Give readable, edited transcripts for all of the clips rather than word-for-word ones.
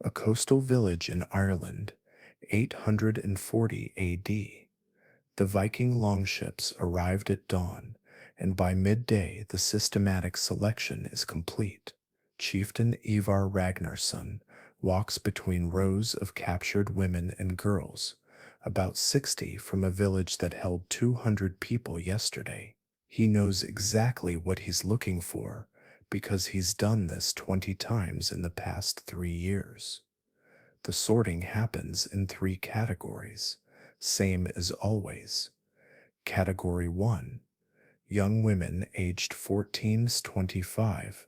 a coastal village in Ireland, 840 AD. The Viking longships arrived at dawn, and by midday the systematic selection is complete. Chieftain Ivar Ragnarsson walks between rows of captured women and girls, about 60 from a village that held 200 people yesterday. He knows exactly what he's looking for because he's done this 20 times in the past 3 years. The sorting happens in three categories, same as always. Category 1, young women aged 14 to 25,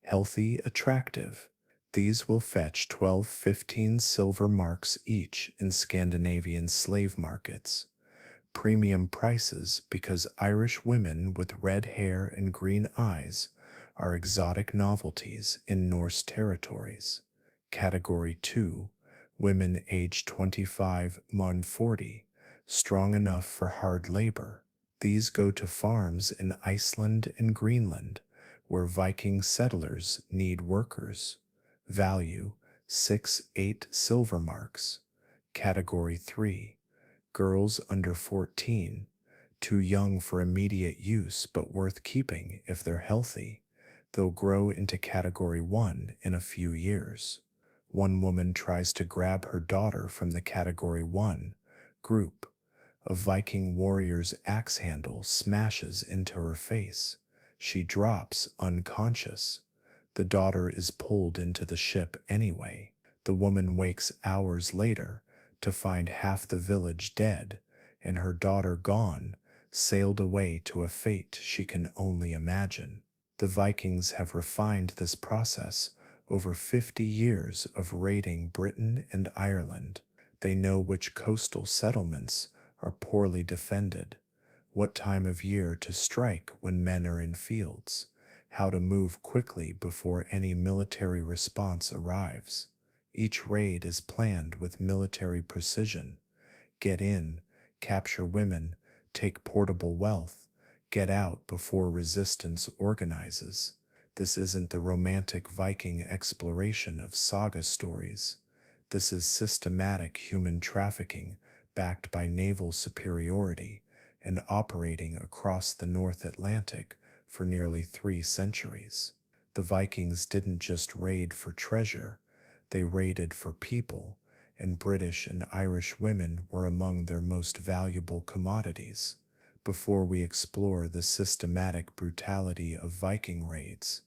healthy, attractive. These will fetch 12-15 silver marks each in Scandinavian slave markets. Premium prices because Irish women with red hair and green eyes are exotic novelties in Norse territories. Category 2, women aged 25 to 40, strong enough for hard labor. These go to farms in Iceland and Greenland, where Viking settlers need workers. Value 6-8 silver marks. Category 3, girls under 14, too young for immediate use but worth keeping if they're healthy. They'll grow into Category 1 in a few years. One woman tries to grab her daughter from the Category 1 group. A Viking warrior's axe handle smashes into her face. She drops unconscious. The daughter is pulled into the ship anyway. The woman wakes hours later to find half the village dead and her daughter gone, sailed away to a fate she can only imagine. The Vikings have refined this process over 50 years of raiding Britain and Ireland. They know which coastal settlements are poorly defended, what time of year to strike when men are in fields, how to move quickly before any military response arrives. Each raid is planned with military precision. Get in, capture women, take portable wealth, get out before resistance organizes. This isn't the romantic Viking exploration of saga stories. This is systematic human trafficking backed by naval superiority and operating across the North Atlantic for nearly 3 centuries. The Vikings didn't just raid for treasure, they raided for people, and British and Irish women were among their most valuable commodities. Before we explore the systematic brutality of Viking raids,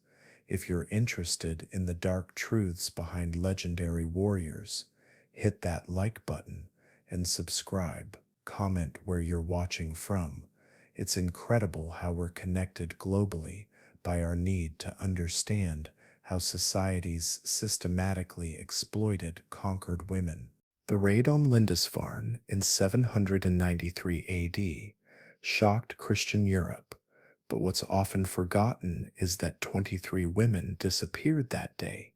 if you're interested in the dark truths behind legendary warriors, hit that like button and subscribe. Comment where you're watching from. It's incredible how we're connected globally by our need to understand how societies systematically exploited conquered women. The raid on Lindisfarne in 793 AD shocked Christian Europe, but what's often forgotten is that 23 women disappeared that day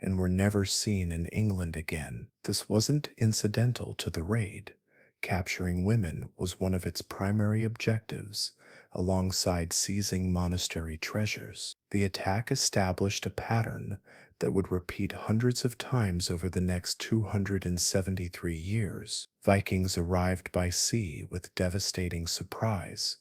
and were never seen in England again. This wasn't incidental to the raid. Capturing women was one of its primary objectives, alongside seizing monastery treasures. The attack established a pattern that would repeat hundreds of times over the next 273 years. Vikings arrived by sea with devastating surprise,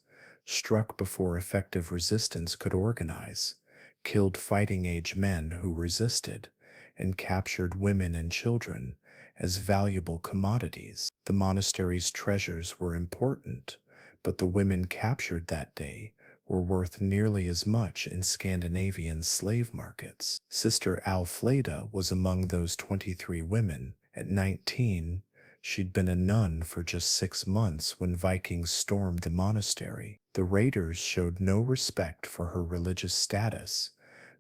struck before effective resistance could organize, killed fighting-age men who resisted, and captured women and children as valuable commodities. The monastery's treasures were important, but the women captured that day were worth nearly as much in Scandinavian slave markets. Sister Alfleda was among those 23 women. At 19, she'd been a nun for just 6 months when Vikings stormed the monastery. The raiders showed no respect for her religious status.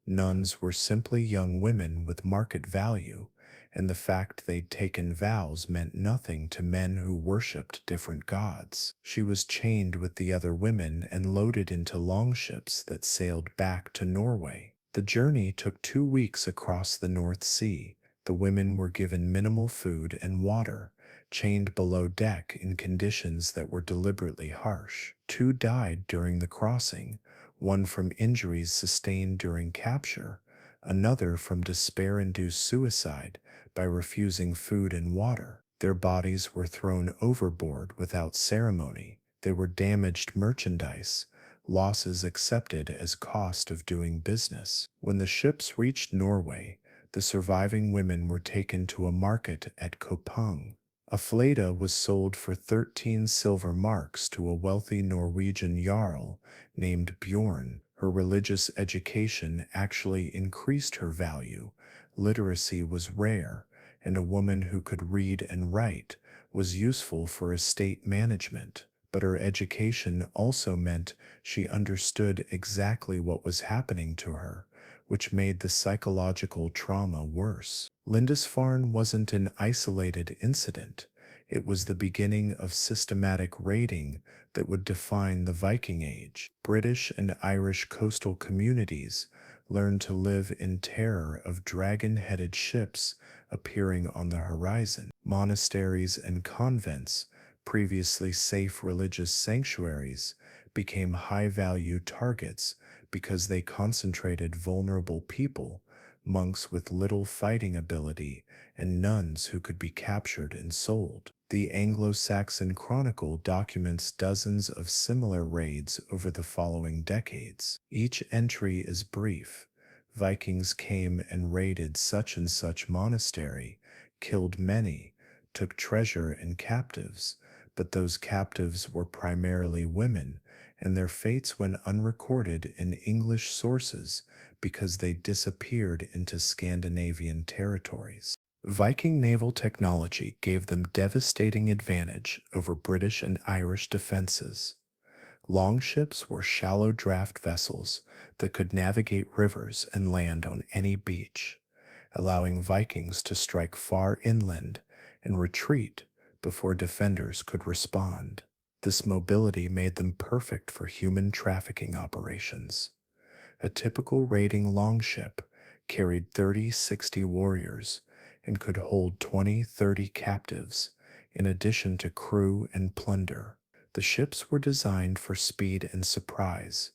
Nuns were simply young women with market value, and the fact they'd taken vows meant nothing to men who worshipped different gods. She was chained with the other women and loaded into longships that sailed back to Norway. The journey took 2 weeks across the North Sea. The women were given minimal food and water, chained below deck in conditions that were deliberately harsh. 2 died during the crossing, one from injuries sustained during capture, another from despair-induced suicide by refusing food and water. Their bodies were thrown overboard without ceremony. They were damaged merchandise, losses accepted as cost of doing business. When the ships reached Norway, the surviving women were taken to a market at Kopang. A fleda was sold for 13 silver marks to a wealthy Norwegian jarl named Bjorn. Her religious education actually increased her value. Literacy was rare, and a woman who could read and write was useful for estate management. But her education also meant she understood exactly what was happening to her, which made the psychological trauma worse. Lindisfarne wasn't an isolated incident. It was the beginning of systematic raiding that would define the Viking Age. British and Irish coastal communities learned to live in terror of dragon-headed ships appearing on the horizon. Monasteries and convents, previously safe religious sanctuaries, became high-value targets because they concentrated vulnerable people, monks with little fighting ability, and nuns who could be captured and sold. The Anglo-Saxon Chronicle documents dozens of similar raids over the following decades. Each entry is brief. Vikings came and raided such and such monastery, killed many, took treasure and captives, but those captives were primarily women, and their fates went unrecorded in English sources because they disappeared into Scandinavian territories. Viking naval technology gave them devastating advantage over British and Irish defenses. Longships were shallow draft vessels that could navigate rivers and land on any beach, allowing Vikings to strike far inland and retreat before defenders could respond. This mobility made them perfect for human trafficking operations. A typical raiding longship carried 30-60 warriors and could hold 20-30 captives, in addition to crew and plunder. The ships were designed for speed and surprise.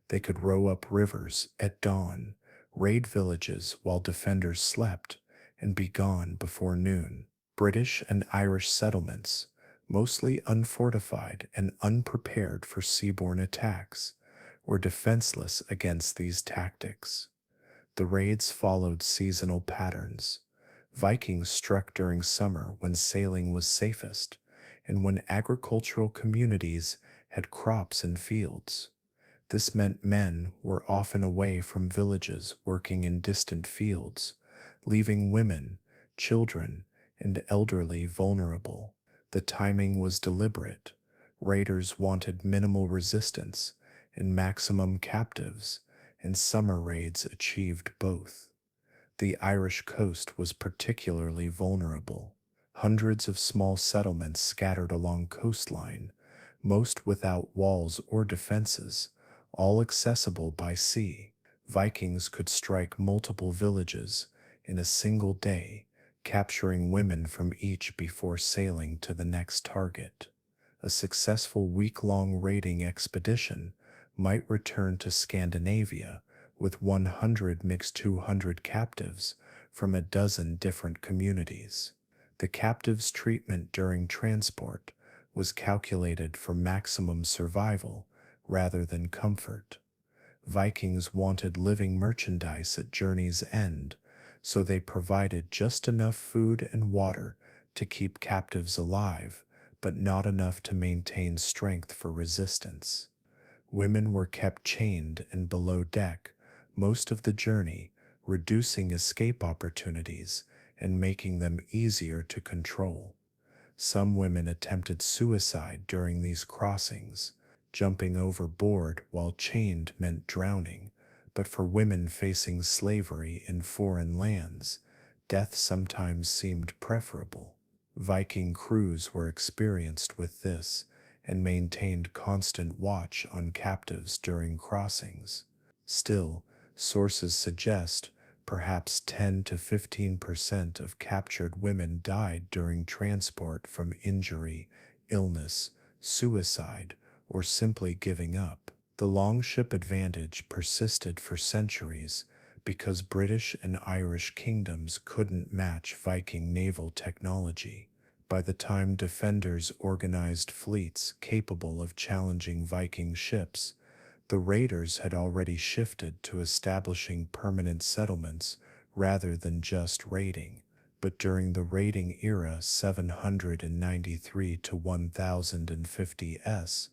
They could row up rivers at dawn, raid villages while defenders slept, and be gone before noon. British and Irish settlements, mostly unfortified and unprepared for seaborne attacks, were defenseless against these tactics. The raids followed seasonal patterns. Vikings struck during summer when sailing was safest, and when agricultural communities had crops and fields. This meant men were often away from villages working in distant fields, leaving women, children, and elderly vulnerable. The timing was deliberate. Raiders wanted minimal resistance and maximum captives, and summer raids achieved both. The Irish coast was particularly vulnerable. Hundreds of small settlements scattered along coastline, most without walls or defenses, all accessible by sea. Vikings could strike multiple villages in a single day, capturing women from each before sailing to the next target. A successful week-long raiding expedition might return to Scandinavia with 100 mixed 200 captives from a dozen different communities. The captives' treatment during transport was calculated for maximum survival rather than comfort. Vikings wanted living merchandise at journey's end, so they provided just enough food and water to keep captives alive, but not enough to maintain strength for resistance. Women were kept chained and below deck most of the journey, reducing escape opportunities and making them easier to control. Some women attempted suicide during these crossings. Jumping overboard while chained meant drowning, but for women facing slavery in foreign lands, death sometimes seemed preferable. Viking crews were experienced with this and maintained constant watch on captives during crossings. Still, sources suggest perhaps 10 to 15% of captured women died during transport from injury, illness, suicide, or simply giving up. The longship advantage persisted for centuries because British and Irish kingdoms couldn't match Viking naval technology. By the time defenders organized fleets capable of challenging Viking ships, the raiders had already shifted to establishing permanent settlements rather than just raiding. But during the raiding era 793 to 1050 s,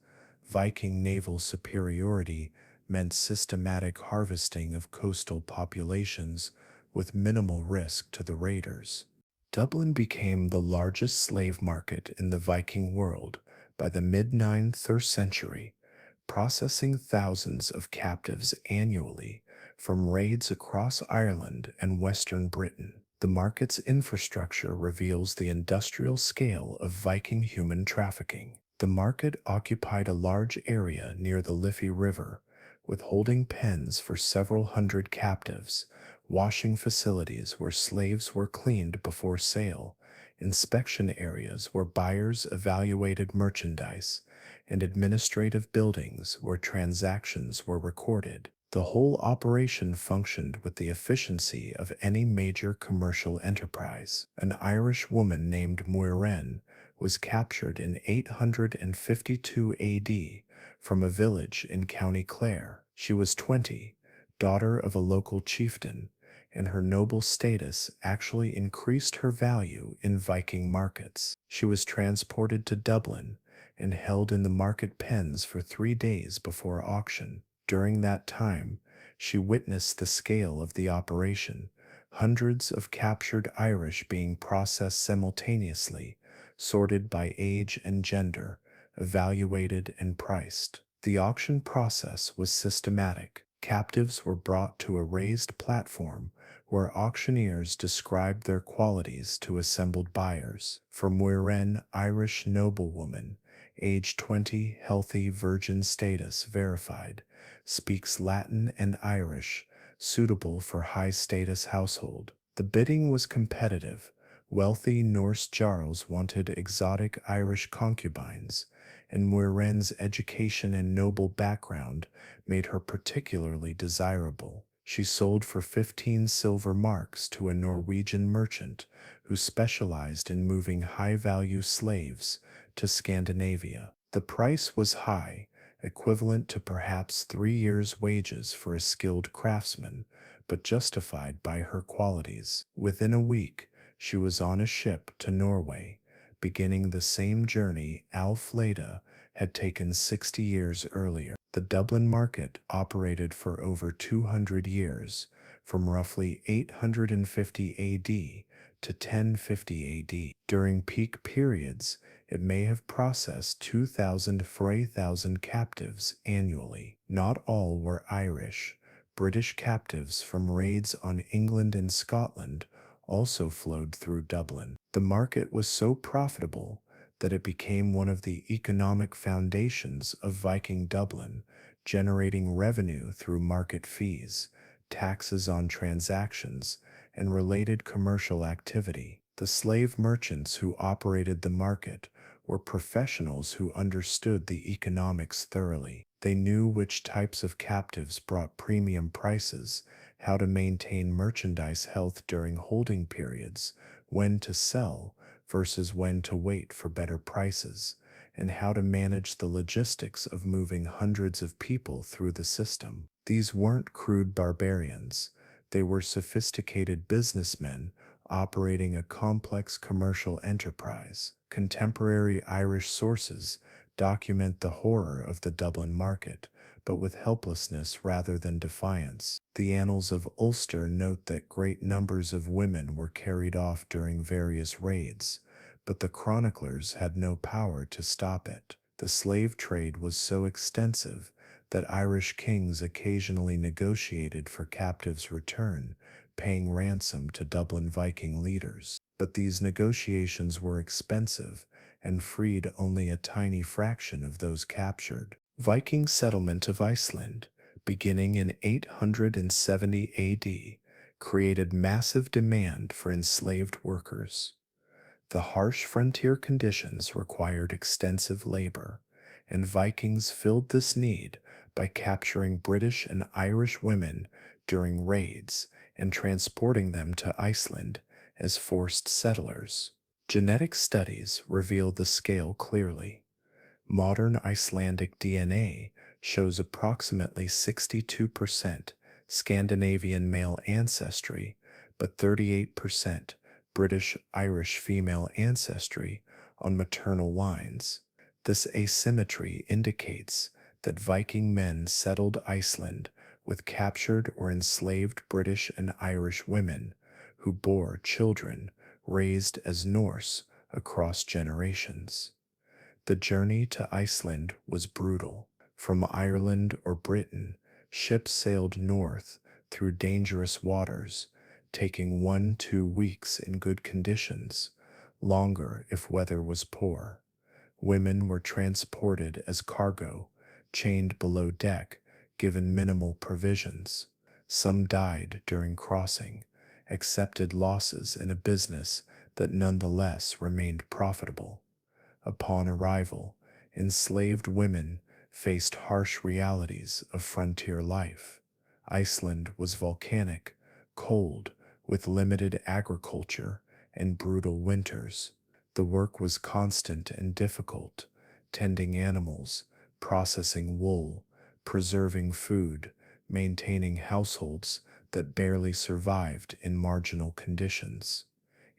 Viking naval superiority meant systematic harvesting of coastal populations with minimal risk to the raiders. Dublin became the largest slave market in the Viking world by the mid-9th century, processing thousands of captives annually from raids across Ireland and Western Britain. The market's infrastructure reveals the industrial scale of Viking human trafficking. The market occupied a large area near the Liffey River, with holding pens for several hundred captives, washing facilities where slaves were cleaned before sale, inspection areas where buyers evaluated merchandise, and administrative buildings where transactions were recorded. The whole operation functioned with the efficiency of any major commercial enterprise. An Irish woman named Muireann was captured in 852 AD from a village in County Clare. She was 20, daughter of a local chieftain, and her noble status actually increased her value in Viking markets. She was transported to Dublin and held in the market pens for 3 days before auction. During that time, she witnessed the scale of the operation, hundreds of captured Irish being processed simultaneously, sorted by age and gender, evaluated and priced. The auction process was systematic. Captives were brought to a raised platform where auctioneers described their qualities to assembled buyers. For Muireann, Irish noblewoman, age 20, healthy, virgin status verified, speaks Latin and Irish, suitable for high-status household. The bidding was competitive. Wealthy Norse jarls wanted exotic Irish concubines, and Muireann's education and noble background made her particularly desirable. She sold for 15 silver marks to a Norwegian merchant who specialized in moving high-value slaves to Scandinavia. The price was high, equivalent to perhaps 3 years' wages for a skilled craftsman, but justified by her qualities. Within a week, she was on a ship to Norway, beginning the same journey Alf Leda had taken 60 years earlier. The Dublin market operated for over 200 years, from roughly 850 AD to 1050 AD. During peak periods, it may have processed 2,000 to 4,000 captives annually. Not all were Irish. British captives from raids on England and Scotland also flowed through Dublin. The market was so profitable that it became one of the economic foundations of Viking Dublin, generating revenue through market fees, taxes on transactions, and related commercial activity. The slave merchants who operated the market were professionals who understood the economics thoroughly. They knew which types of captives brought premium prices, how to maintain merchandise health during holding periods, when to sell versus when to wait for better prices, and how to manage the logistics of moving hundreds of people through the system. These weren't crude barbarians. They were sophisticated businessmen operating a complex commercial enterprise. Contemporary Irish sources document the horror of the Dublin market, but with helplessness rather than defiance. The Annals of Ulster note that great numbers of women were carried off during various raids, but the chroniclers had no power to stop it. The slave trade was so extensive that Irish kings occasionally negotiated for captives' return, paying ransom to Dublin Viking leaders. But these negotiations were expensive and freed only a tiny fraction of those captured. Viking settlement of Iceland, beginning in 870 AD, created massive demand for enslaved workers. The harsh frontier conditions required extensive labor, and Vikings filled this need by capturing British and Irish women during raids and transporting them to Iceland as forced settlers. Genetic studies reveal the scale clearly. Modern Icelandic DNA shows approximately 62% Scandinavian male ancestry, but 38% British Irish female ancestry on maternal lines. This asymmetry indicates that Viking men settled Iceland with captured or enslaved British and Irish women who bore children raised as Norse across generations. The journey to Iceland was brutal. From Ireland or Britain, ships sailed north through dangerous waters, taking 1–2 weeks in good conditions, longer if weather was poor. Women were transported as cargo, chained below deck, given minimal provisions. Some died during crossing, accepted losses in a business that nonetheless remained profitable. Upon arrival, enslaved women faced harsh realities of frontier life. Iceland was volcanic, cold, with limited agriculture and brutal winters. The work was constant and difficult, tending animals, processing wool, preserving food, maintaining households that barely survived in marginal conditions.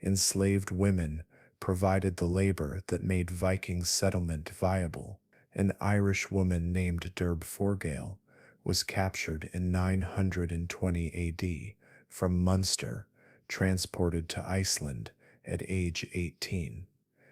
Enslaved women provided the labor that made Viking settlement viable. An Irish woman named Derb Forgale was captured in 920 AD from Munster, transported to Iceland at age 18.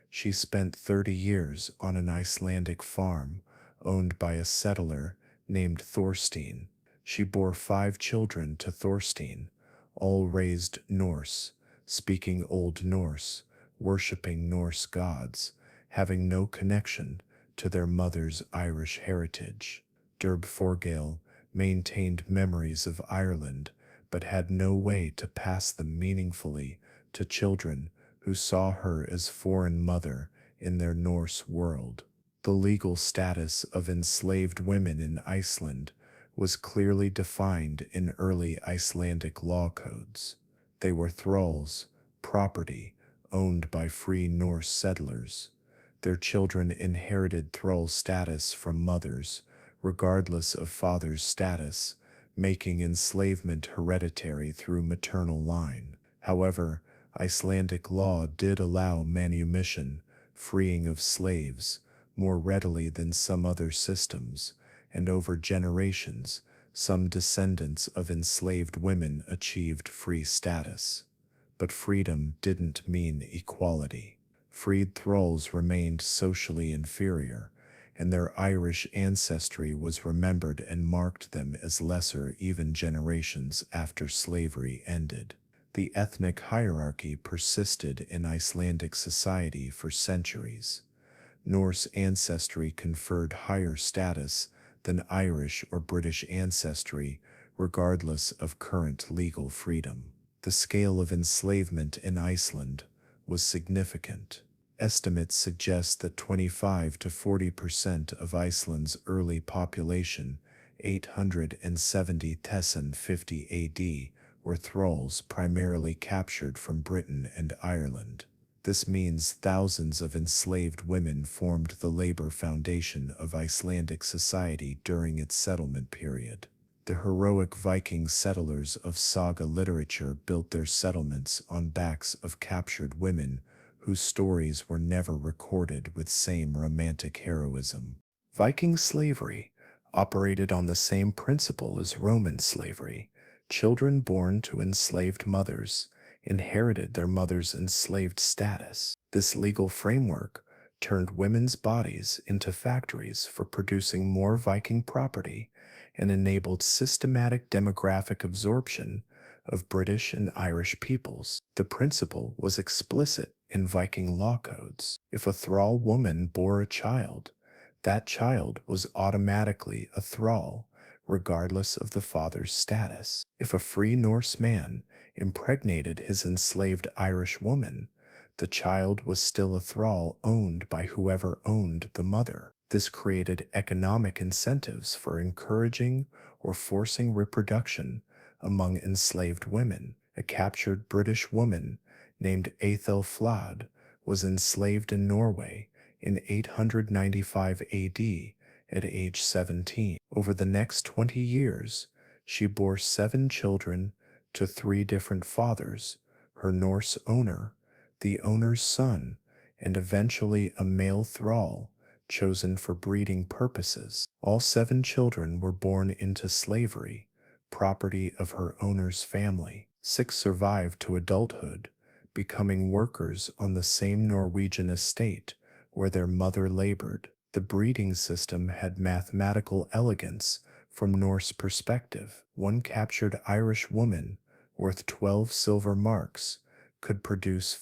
She spent 30 years on an Icelandic farm owned by a settler named Thorstein. She bore 5 children to Thorstein, all raised Norse, speaking Old Norse, worshipping Norse gods, having no connection to their mother's Irish heritage. Derb Forgale maintained memories of Ireland, but had no way to pass them meaningfully to children who saw her as foreign mother in their Norse world. The legal status of enslaved women in Iceland was clearly defined in early Icelandic law codes. They were thralls, property owned by free Norse settlers. Their children inherited thrall status from mothers, regardless of father's status, making enslavement hereditary through maternal line. However, Icelandic law did allow manumission, freeing of slaves, more readily than some other systems, and over generations, some descendants of enslaved women achieved free status. But freedom didn't mean equality. Freed thralls remained socially inferior, and their Irish ancestry was remembered and marked them as lesser even generations after slavery ended. The ethnic hierarchy persisted in Icelandic society for centuries. Norse ancestry conferred higher status than Irish or British ancestry, regardless of current legal freedom. The scale of enslavement in Iceland was significant. Estimates suggest that 25 to 40% of Iceland's early population, 870 Tessin 50 AD, were thralls primarily captured from Britain and Ireland. This means thousands of enslaved women formed the labor foundation of Icelandic society during its settlement period. The heroic Viking settlers of saga literature built their settlements on backs of captured women whose stories were never recorded with same romantic heroism. Viking slavery operated on the same principle as Roman slavery. Children born to enslaved mothers inherited their mother's enslaved status. This legal framework turned women's bodies into factories for producing more Viking property and enabled systematic demographic absorption of British and Irish peoples. The principle was explicit in Viking law codes. If a thrall woman bore a child, that child was automatically a thrall, regardless of the father's status. If a free Norse man impregnated his enslaved Irish woman, the child was still a thrall owned by whoever owned the mother. This created economic incentives for encouraging or forcing reproduction among enslaved women. A captured British woman named Ethel Flad was enslaved in Norway in 895 AD at age 17. Over the next 20 years, she bore 7 children to 3 different fathers, her Norse owner, the owner's son, and eventually a male thrall chosen for breeding purposes. All 7 children were born into slavery, property of her owner's family. 6 survived to adulthood, becoming workers on the same Norwegian estate where their mother labored. The breeding system had mathematical elegance from Norse perspective. One captured Irish woman, worth 12 silver marks, could produce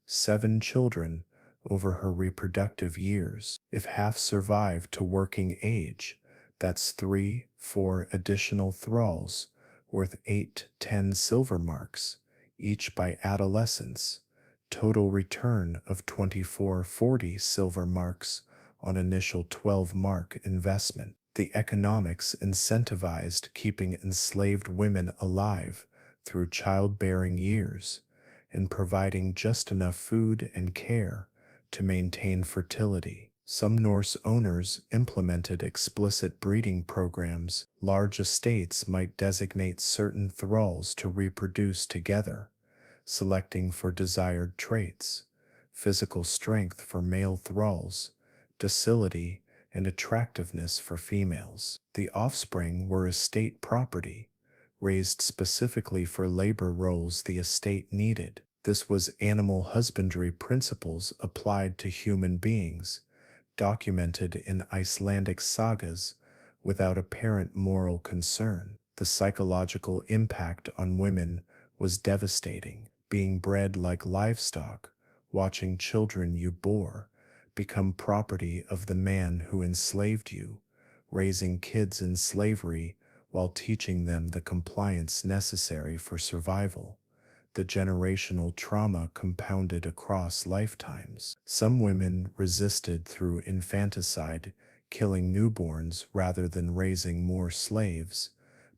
7 children over her reproductive years. If half survived to working age, that's 4 additional thralls, worth 10 silver marks, each by adolescence. Total return of 40 silver marks on initial 12-mark investment. The economics incentivized keeping enslaved women alive through childbearing years and providing just enough food and care to maintain fertility. Some Norse owners implemented explicit breeding programs. Large estates might designate certain thralls to reproduce together, selecting for desired traits: physical strength for male thralls, docility, and attractiveness for females. The offspring were estate property, raised specifically for labor roles the estate needed. This was animal husbandry principles applied to human beings, documented in Icelandic sagas without apparent moral concern. The psychological impact on women was devastating. Being bred like livestock, watching children you bore become property of the man who enslaved you, raising kids in slavery while teaching them the compliance necessary for survival. The generational trauma compounded across lifetimes. Some women resisted through infanticide, killing newborns rather than raising more slaves,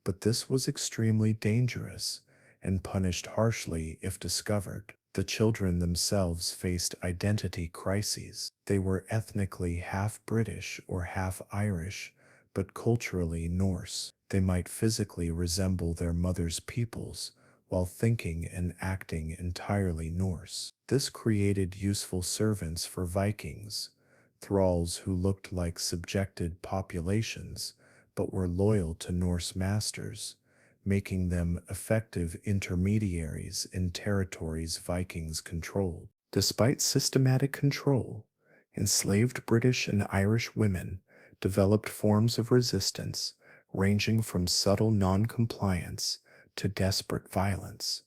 but this was extremely dangerous and punished harshly if discovered. The children themselves faced identity crises. They were ethnically half British or half Irish, but culturally Norse. They might physically resemble their mother's peoples, while thinking and acting entirely Norse. This created useful servants for Vikings, thralls who looked like subjected populations but were loyal to Norse masters, making them effective intermediaries in territories Vikings controlled. Despite systematic control, enslaved British and Irish women developed forms of resistance ranging from subtle non-compliance to desperate violence.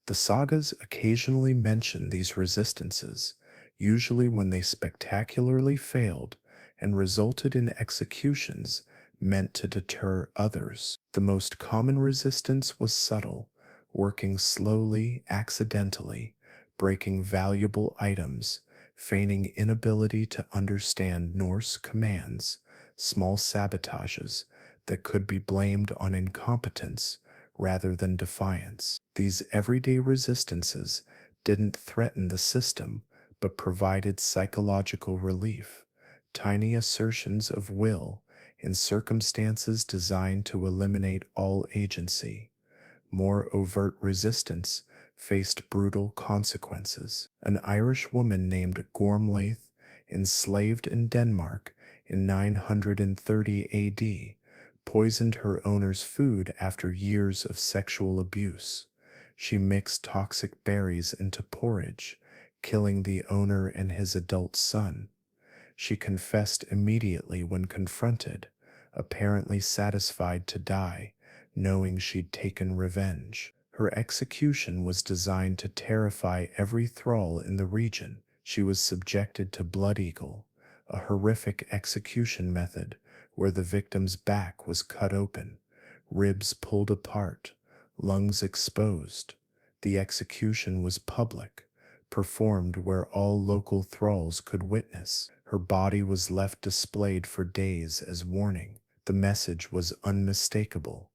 The sagas occasionally mention these resistances, usually when they spectacularly failed and resulted in executions meant to deter others. The most common resistance was subtle, working slowly, accidentally, breaking valuable items, feigning inability to understand Norse commands, small sabotages that could be blamed on incompetence rather than defiance. These everyday resistances didn't threaten the system, but provided psychological relief, tiny assertions of will in circumstances designed to eliminate all agency. More overt resistance faced brutal consequences. An Irish woman named Gormlaith, enslaved in Denmark in 930 AD, poisoned her owner's food after years of sexual abuse. She mixed toxic berries into porridge, killing the owner and his adult son. She confessed immediately when confronted, apparently satisfied to die, knowing she'd taken revenge. Her execution was designed to terrify every thrall in the region. She was subjected to blood eagle, a horrific execution method where the victim's back was cut open, ribs pulled apart, lungs exposed. The execution was public, performed where all local thralls could witness. Her body was left displayed for days as warning. The message was unmistakable: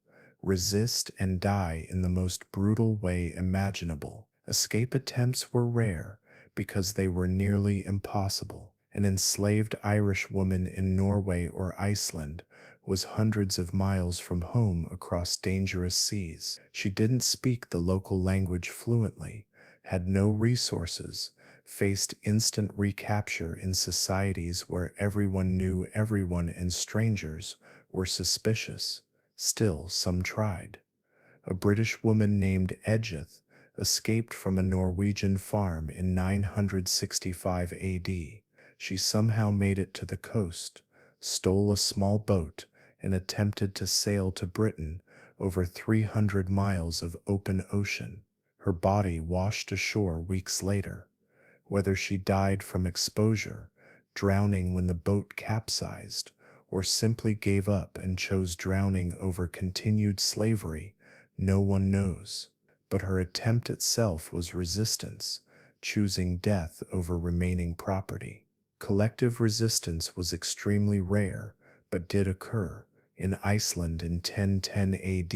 resist and die in the most brutal way imaginable. Escape attempts were rare because they were nearly impossible. An enslaved Irish woman in Norway or Iceland was hundreds of miles from home across dangerous seas. She didn't speak the local language fluently, had no resources, faced instant recapture in societies where everyone knew everyone and strangers were suspicious. Still, some tried. A British woman named Edgeth escaped from a Norwegian farm in 965 AD. She somehow made it to the coast, stole a small boat, and attempted to sail to Britain over 300 miles of open ocean. Her body washed ashore weeks later. Whether she died from exposure, drowning when the boat capsized, or simply gave up and chose drowning over continued slavery, no one knows. But her attempt itself was resistance, choosing death over remaining property. Collective resistance was extremely rare, but did occur. In Iceland in 1010 AD,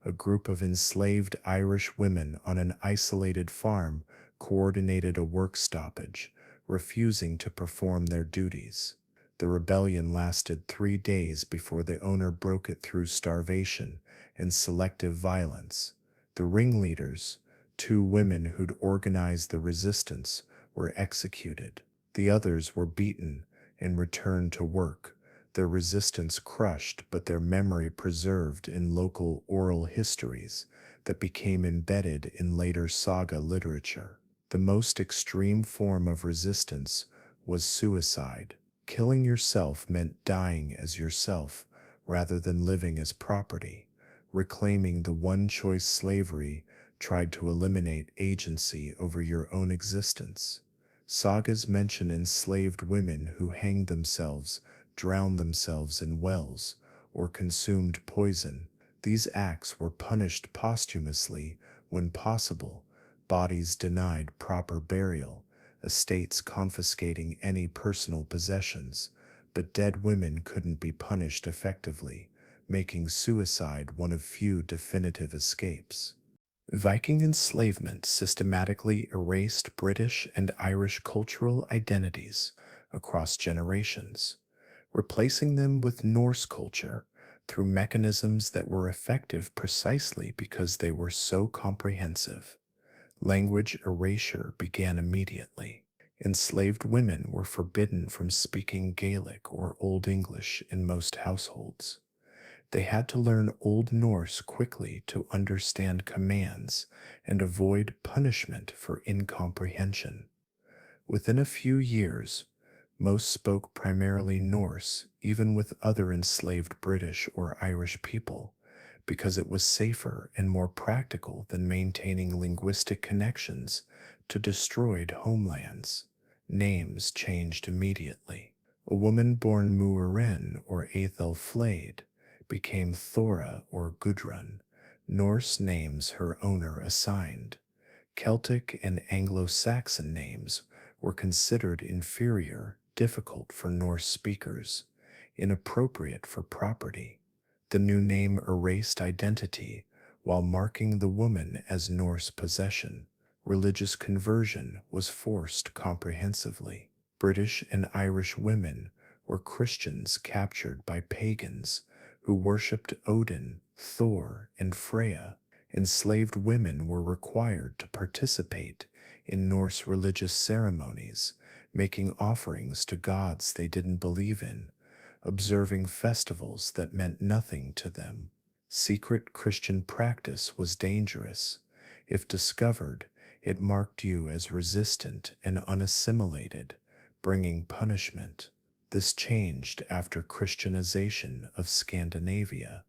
a group of enslaved Irish women on an isolated farm coordinated a work stoppage, refusing to perform their duties. The rebellion lasted 3 days before the owner broke it through starvation and selective violence. The ringleaders, two women who'd organized the resistance, were executed. The others were beaten and returned to work, their resistance crushed but their memory preserved in local oral histories that became embedded in later saga literature. The most extreme form of resistance was suicide. Killing yourself meant dying as yourself rather than living as property, reclaiming the one choice slavery tried to eliminate agency over your own existence. Sagas mention enslaved women who hanged themselves, drowned themselves in wells, or consumed poison. These acts were punished posthumously when possible, bodies denied proper burial, estates confiscating any personal possessions, but dead women couldn't be punished effectively, making suicide one of few definitive escapes. Viking enslavement systematically erased British and Irish cultural identities across generations, replacing them with Norse culture through mechanisms that were effective precisely because they were so comprehensive. Language erasure began immediately. Enslaved women were forbidden from speaking Gaelic or Old English in most households. They had to learn Old Norse quickly to understand commands and avoid punishment for incomprehension. Within a few years, most spoke primarily Norse, even with other enslaved British or Irish people, because it was safer and more practical than maintaining linguistic connections to destroyed homelands. Names changed immediately. A woman born Muiren or Aethelflaed became Thora or Gudrun, Norse names her owner assigned. Celtic and Anglo-Saxon names were considered inferior, difficult for Norse speakers, inappropriate for property. The new name erased identity while marking the woman as Norse possession. Religious conversion was forced comprehensively. British and Irish women were Christians captured by pagans who worshipped Odin, Thor, and Freya. Enslaved women were required to participate in Norse religious ceremonies, making offerings to gods they didn't believe in, observing festivals that meant nothing to them. Secret Christian practice was dangerous. If discovered, it marked you as resistant and unassimilated, bringing punishment. This changed after Christianization of Scandinavia,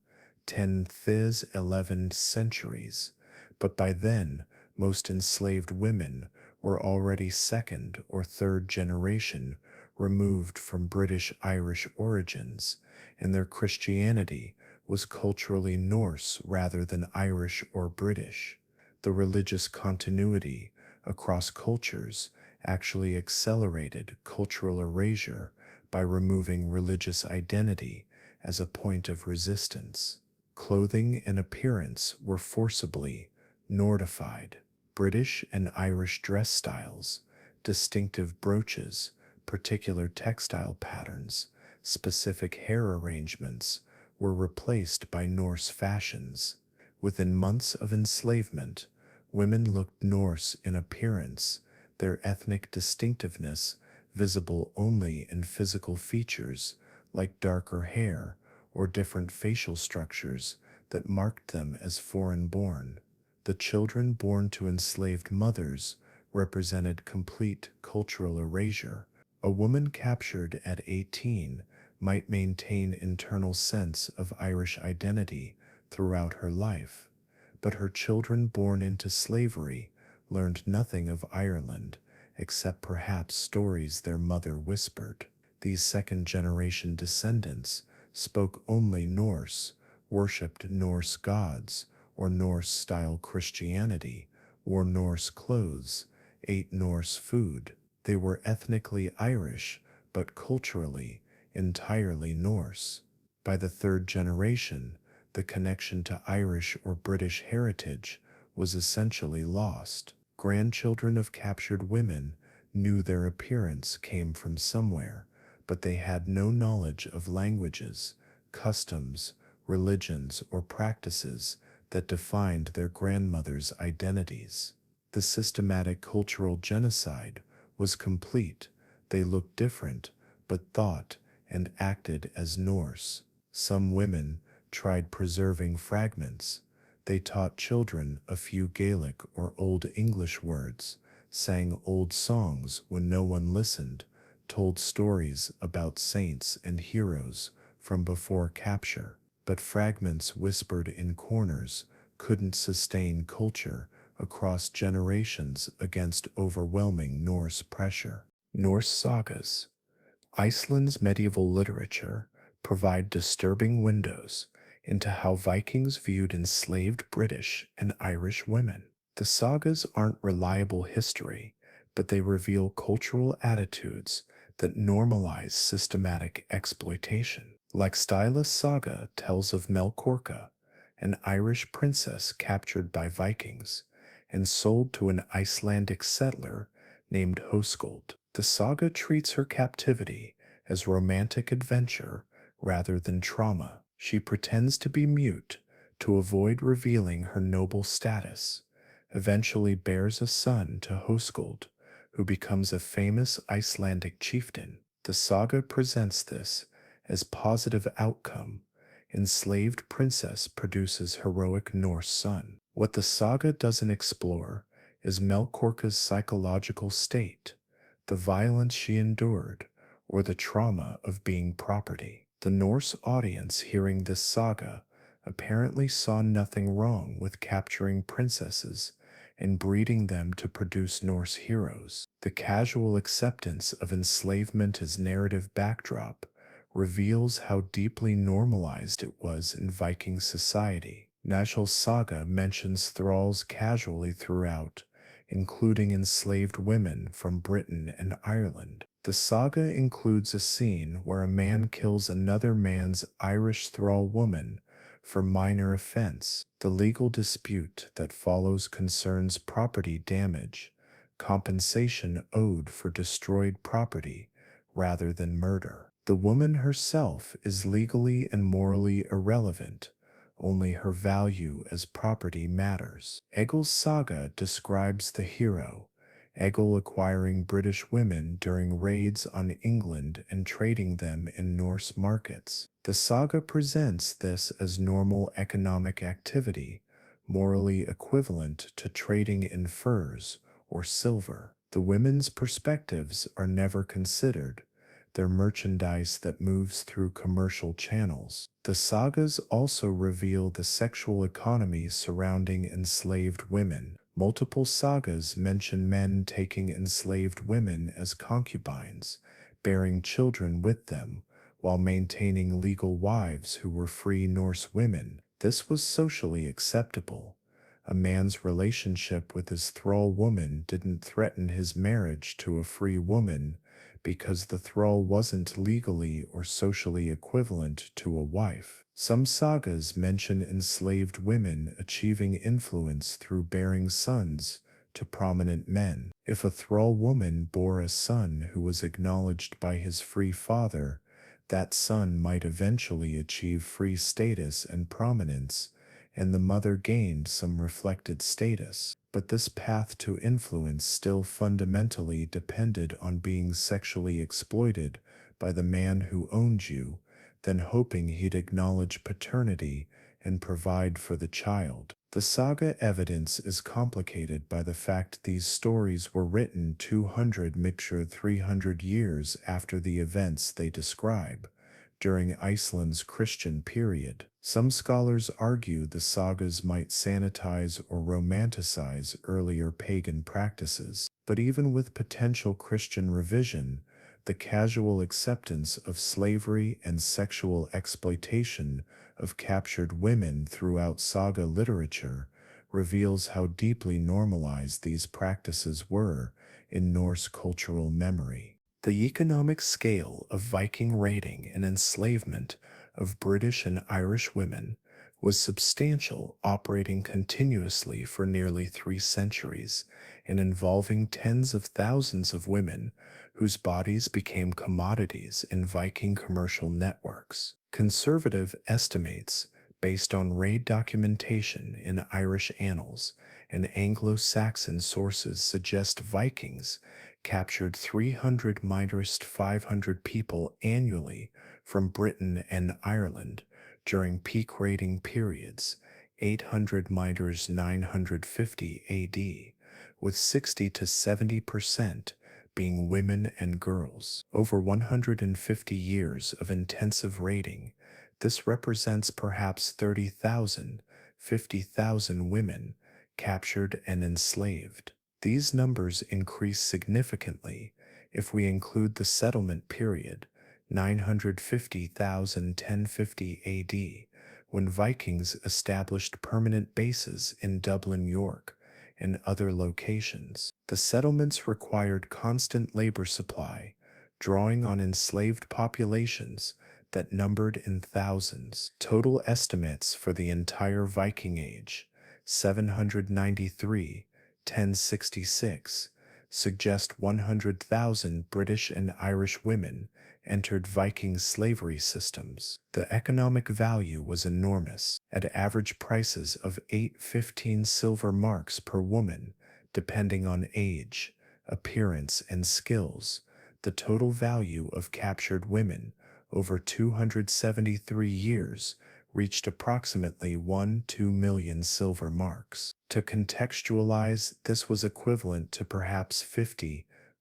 10th, 11th centuries, but by then most enslaved women were already second or third generation removed from British-Irish origins, and their Christianity was culturally Norse rather than Irish or British. The religious continuity across cultures actually accelerated cultural erasure by removing religious identity as a point of resistance. Clothing and appearance were forcibly Nordified. British and Irish dress styles, distinctive brooches, particular textile patterns, specific hair arrangements were replaced by Norse fashions. Within months of enslavement, women looked Norse in appearance, their ethnic distinctiveness visible only in physical features like darker hair or different facial structures that marked them as foreign born. The children born to enslaved mothers represented complete cultural erasure. A woman captured at 18 might maintain internal sense of Irish identity throughout her life, but her children born into slavery learned nothing of Ireland except perhaps stories their mother whispered. These second-generation descendants spoke only Norse, worshipped Norse gods or Norse-style Christianity, wore Norse clothes, ate Norse food. They were ethnically Irish, but culturally entirely Norse. By the third generation, the connection to Irish or British heritage was essentially lost. Grandchildren of captured women knew their appearance came from somewhere, but they had no knowledge of languages, customs, religions, or practices that defined their grandmothers' identities. The systematic cultural genocide was complete. They looked different, but thought and acted as Norse. Some women tried preserving fragments. They taught children a few Gaelic or Old English words, sang old songs when no one listened, told stories about saints and heroes from before capture. But fragments whispered in corners couldn't sustain culture across generations against overwhelming Norse pressure. Norse sagas. Iceland's medieval literature provide disturbing windows into how Vikings viewed enslaved British and Irish women. The sagas aren't reliable history, but they reveal cultural attitudes that normalize systematic exploitation. Like Styla's saga tells of Melkorka, an Irish princess captured by Vikings and sold to an Icelandic settler named Höskuldur. The saga treats her captivity as romantic adventure rather than trauma. She pretends to be mute to avoid revealing her noble status, eventually bears a son to Höskuldur, who becomes a famous Icelandic chieftain. The saga presents this as positive outcome. Enslaved princess produces heroic Norse son. What the saga doesn't explore is Melkorka's psychological state, the violence she endured, or the trauma of being property. The Norse audience hearing this saga apparently saw nothing wrong with capturing princesses and breeding them to produce Norse heroes. The casual acceptance of enslavement as narrative backdrop reveals how deeply normalized it was in Viking society. Najal's saga mentions thralls casually throughout, including enslaved women from Britain and Ireland. The saga includes a scene where a man kills another man's Irish thrall woman for minor offense. The legal dispute that follows concerns property damage, compensation owed for destroyed property, rather than murder. The woman herself is legally and morally irrelevant. Only her value as property matters. Egil's saga describes the hero, Egil acquiring British women during raids on England and trading them in Norse markets. The saga presents this as normal economic activity, morally equivalent to trading in furs or silver. The women's perspectives are never considered. They're merchandise that moves through commercial channels. The sagas also reveal the sexual economy surrounding enslaved women. Multiple sagas mention men taking enslaved women as concubines, bearing children with them, while maintaining legal wives who were free Norse women. This was socially acceptable. A man's relationship with his thrall woman didn't threaten his marriage to a free woman because the thrall wasn't legally or socially equivalent to a wife. Some sagas mention enslaved women achieving influence through bearing sons to prominent men. If a thrall woman bore a son who was acknowledged by his free father, that son might eventually achieve free status and prominence, and the mother gained some reflected status. But this path to influence still fundamentally depended on being sexually exploited by the man who owned you, then hoping he'd acknowledge paternity and provide for the child. The saga evidence is complicated by the fact these stories were written 300 years after the events they describe, during Iceland's Christian period. Some scholars argue the sagas might sanitize or romanticize earlier pagan practices, but even with potential Christian revision, the casual acceptance of slavery and sexual exploitation of captured women throughout saga literature reveals how deeply normalized these practices were in Norse cultural memory. The economic scale of Viking raiding and enslavement of British and Irish women was substantial, operating continuously for nearly 3 centuries and involving tens of thousands of women whose bodies became commodities in Viking commercial networks. Conservative estimates, based on raid documentation in Irish annals and Anglo-Saxon sources, suggest Vikings captured 300 minus 500 people annually from Britain and Ireland during peak raiding periods, 800 minus 950 AD, with 60 to 70% being women and girls. Over 150 years of intensive raiding, this represents perhaps 30,000, 50,000 women captured and enslaved. These numbers increase significantly if we include the settlement period, 950,000 1050 AD, when Vikings established permanent bases in Dublin, York, and other locations. The settlements required constant labor supply, drawing on enslaved populations that numbered in thousands. Total estimates for the entire Viking Age, 793 1066, suggest 100,000 British and Irish women entered Viking slavery systems. The economic value was enormous, at average prices of 815 silver marks per woman, depending on age, appearance, and skills. The total value of captured women over 273 years reached approximately 1-2 million silver marks. To contextualize, this was equivalent to perhaps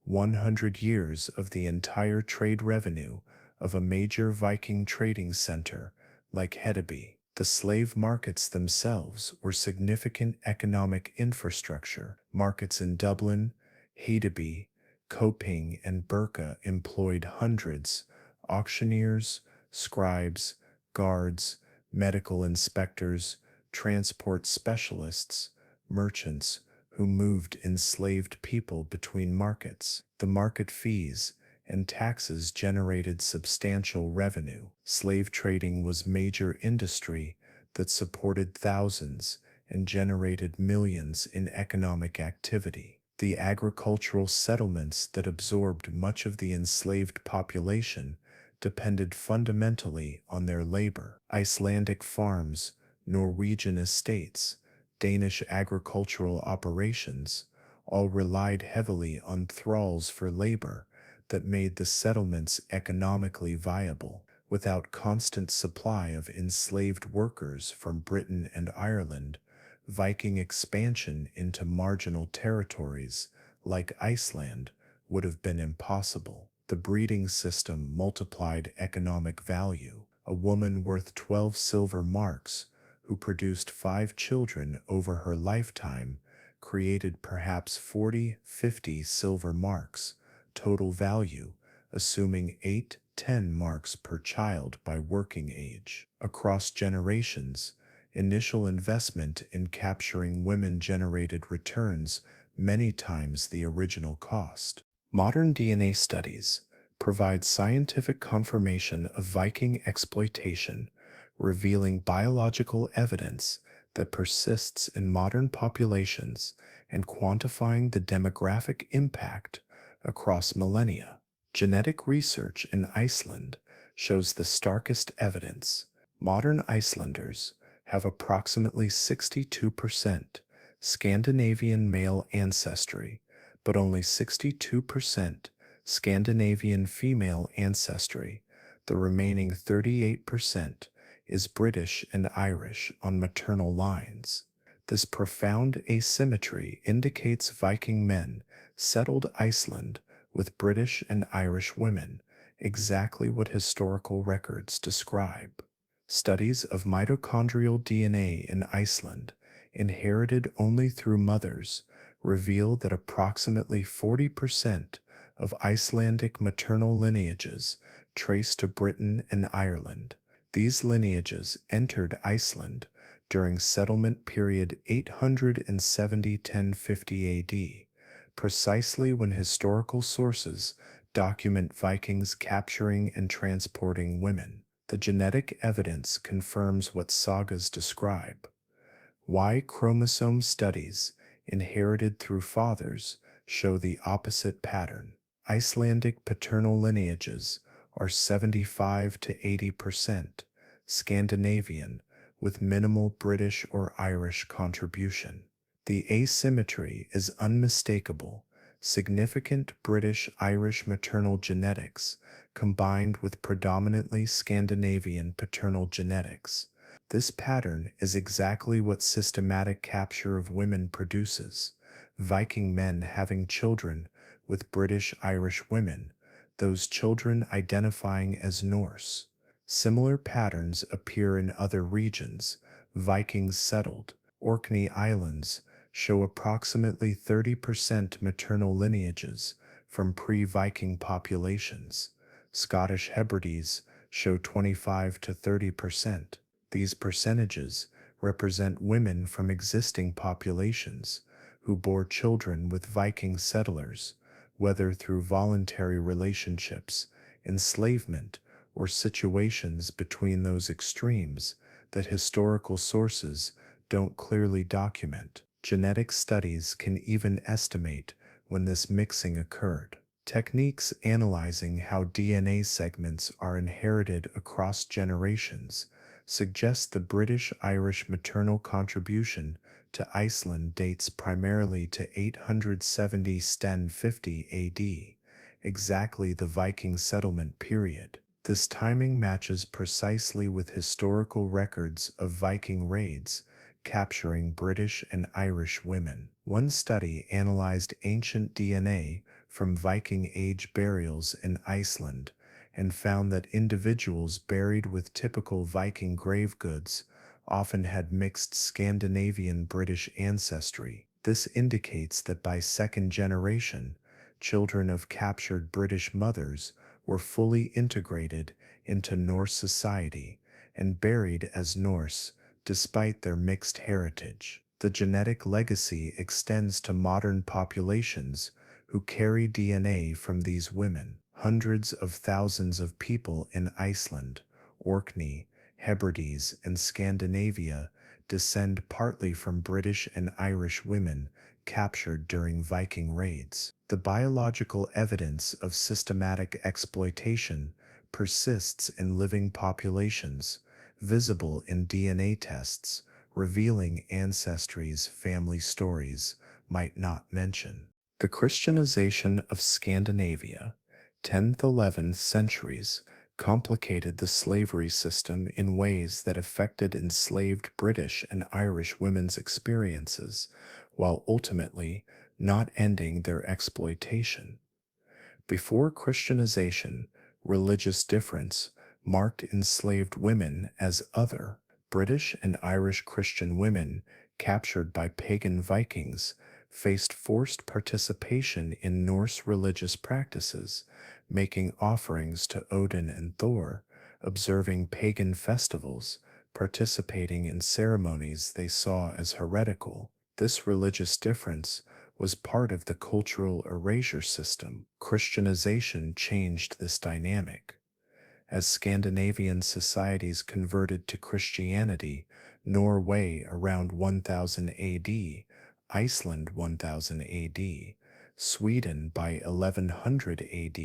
100 years of the entire trade revenue of a major Viking trading center like Hedeby. The slave markets themselves were significant economic infrastructure. Markets in Dublin, Hedeby, Coping, and Birka employed hundreds, auctioneers, scribes, guards, medical inspectors, transport specialists, merchants who moved enslaved people between markets. The market fees and taxes generated substantial revenue. Slave trading was major industry that supported thousands and generated millions in economic activity. The agricultural settlements that absorbed much of the enslaved population depended fundamentally on their labor. Icelandic farms, Norwegian estates, Danish agricultural operations all relied heavily on thralls for labor that made the settlements economically viable. Without constant supply of enslaved workers from Britain and Ireland, Viking expansion into marginal territories like Iceland would have been impossible. The breeding system multiplied economic value. A woman worth 12 silver marks, who produced 5 children over her lifetime, created perhaps 40-50 silver marks, total value, assuming 8-10 marks per child by working age. Across generations, initial investment in capturing women generated returns many times the original cost. Modern DNA studies provide scientific confirmation of Viking exploitation, revealing biological evidence that persists in modern populations and quantifying the demographic impact across millennia. Genetic research in Iceland shows the starkest evidence. Modern Icelanders have approximately 62% Scandinavian male ancestry, but only 62% Scandinavian female ancestry. The remaining 38% is British and Irish on maternal lines. This profound asymmetry indicates Viking men settled Iceland with British and Irish women, exactly what historical records describe. Studies of mitochondrial DNA in Iceland, inherited only through mothers, reveal that approximately 40% of Icelandic maternal lineages trace to Britain and Ireland. These lineages entered Iceland during settlement period 870–1050 AD, precisely when historical sources document Vikings capturing and transporting women. The genetic evidence confirms what sagas describe. Y chromosome studies, inherited through fathers, show the opposite pattern. Icelandic paternal lineages are 75 to 80% Scandinavian, with minimal British or Irish contribution. The asymmetry is unmistakable. Significant British-Irish maternal genetics combined with predominantly Scandinavian paternal genetics. This pattern is exactly what systematic capture of women produces. Viking men having children with British-Irish women, those children identifying as Norse. Similar patterns appear in other regions. Vikings settled Orkney Islands show approximately 30% maternal lineages from pre-Viking populations. Scottish Hebrides show 25 to 30%. These percentages represent women from existing populations who bore children with Viking settlers, whether through voluntary relationships, enslavement, or situations between those extremes that historical sources don't clearly document. Genetic studies can even estimate when this mixing occurred. Techniques analyzing how DNA segments are inherited across generations suggest the British-Irish maternal contribution to Iceland dates primarily to 870–1050 AD, exactly the Viking settlement period. This timing matches precisely with historical records of Viking raids capturing British and Irish women. One study analyzed ancient DNA from Viking Age burials in Iceland and found that individuals buried with typical Viking grave goods often had mixed Scandinavian British ancestry. This indicates that by second generation, children of captured British mothers were fully integrated into Norse society and buried as Norse despite their mixed heritage. The genetic legacy extends to modern populations who carry DNA from these women. Hundreds of thousands of people in Iceland, Orkney, Hebrides, and Scandinavia descend partly from British and Irish women captured during Viking raids. The biological evidence of systematic exploitation persists in living populations, visible in DNA tests, revealing ancestries family stories might not mention. The Christianization of Scandinavia, 10th–11th centuries, complicated the slavery system in ways that affected enslaved British and Irish women's experiences, while ultimately not ending their exploitation. Before Christianization, religious difference marked enslaved women as other. British and Irish Christian women captured by pagan Vikings faced forced participation in Norse religious practices, making offerings to Odin and Thor, observing pagan festivals, participating in ceremonies they saw as heretical. This religious difference was part of the cultural erasure system. Christianization changed this dynamic. As Scandinavian societies converted to Christianity, Norway around 1000 AD, Iceland 1000 AD, Sweden by 1100 AD,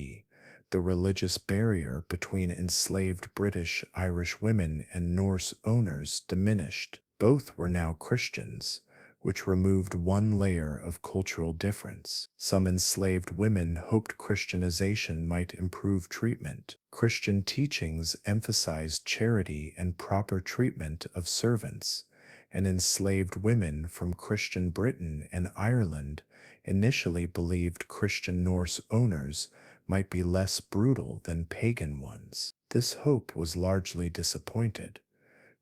the religious barrier between enslaved British Irish women and Norse owners diminished. Both were now Christians, which removed one layer of cultural difference. Some enslaved women hoped Christianization might improve treatment. Christian teachings emphasized charity and proper treatment of servants, and enslaved women from Christian Britain and Ireland initially believed Christian Norse owners might be less brutal than pagan ones. This hope was largely disappointed.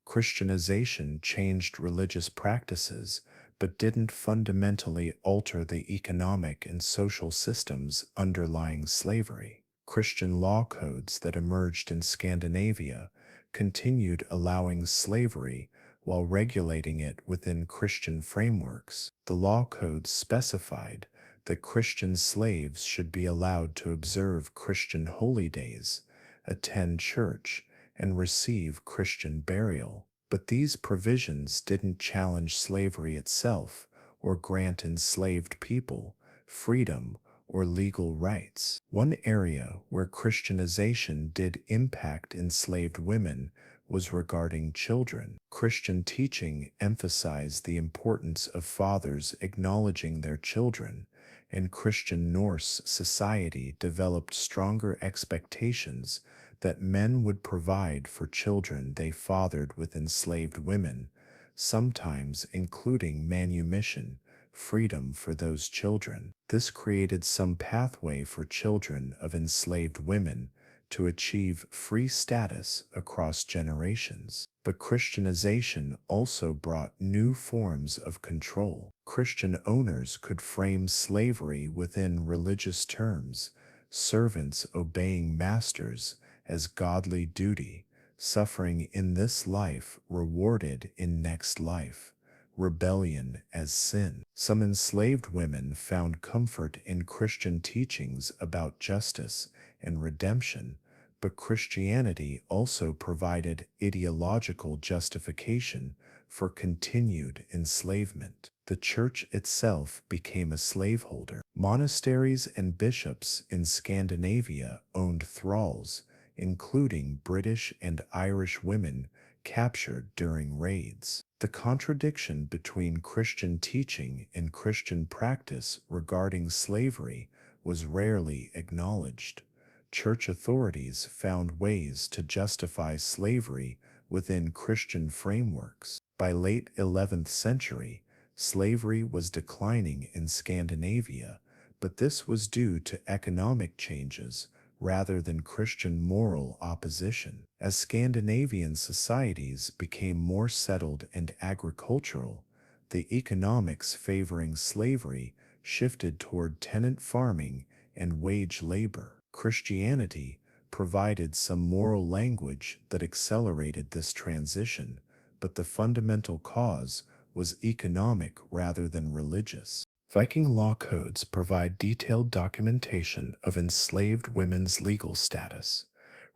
Christianization changed religious practices but didn't fundamentally alter the economic and social systems underlying slavery. Christian law codes that emerged in Scandinavia continued allowing slavery while regulating it within Christian frameworks. The law codes specified that Christian slaves should be allowed to observe Christian holy days, attend church, and receive Christian burial. But these provisions didn't challenge slavery itself or grant enslaved people freedom or legal rights. One area where Christianization did impact enslaved women was regarding children. Christian teaching emphasized the importance of fathers acknowledging their children, and Christian Norse society developed stronger expectations that men would provide for children they fathered with enslaved women, sometimes including manumission, freedom for those children. This created some pathway for children of enslaved women to achieve free status across generations. But Christianization also brought new forms of control. Christian owners could frame slavery within religious terms, servants obeying masters as godly duty, suffering in this life rewarded in next life, rebellion as sin. Some enslaved women found comfort in Christian teachings about justice and redemption, but Christianity also provided ideological justification for continued enslavement. The church itself became a slaveholder. Monasteries and bishops in Scandinavia owned thralls, including British and Irish women captured during raids. The contradiction between Christian teaching and Christian practice regarding slavery was rarely acknowledged. Church authorities found ways to justify slavery within Christian frameworks. By late 11th century, slavery was declining in Scandinavia, but this was due to economic changes rather than Christian moral opposition. As Scandinavian societies became more settled and agricultural, the economics favoring slavery shifted toward tenant farming and wage labor. Christianity provided some moral language that accelerated this transition, but the fundamental cause was economic rather than religious. Viking law codes provide detailed documentation of enslaved women's legal status,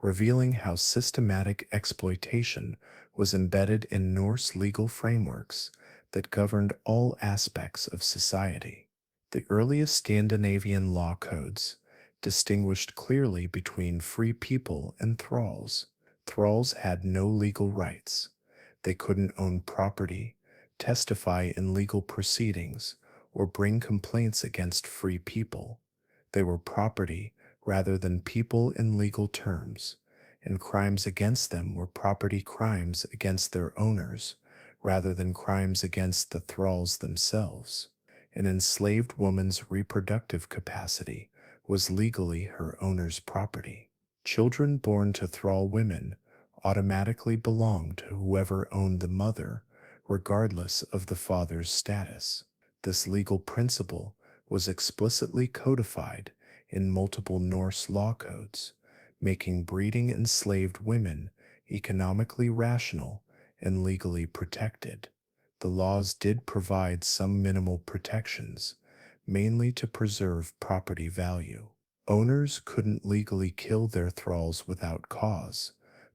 revealing how systematic exploitation was embedded in Norse legal frameworks that governed all aspects of society. The earliest Scandinavian law codes distinguished clearly between free people and thralls. Thralls had no legal rights. They couldn't own property, testify in legal proceedings, or bring complaints against free people. They were property rather than people in legal terms, and crimes against them were property crimes against their owners rather than crimes against the thralls themselves. An enslaved woman's reproductive capacity was legally her owner's property. Children born to thrall women automatically belonged to whoever owned the mother, regardless of the father's status. This legal principle was explicitly codified in multiple Norse law codes, making breeding enslaved women economically rational and legally protected. The laws did provide some minimal protections, mainly to preserve property value. Owners couldn't legally kill their thralls without cause,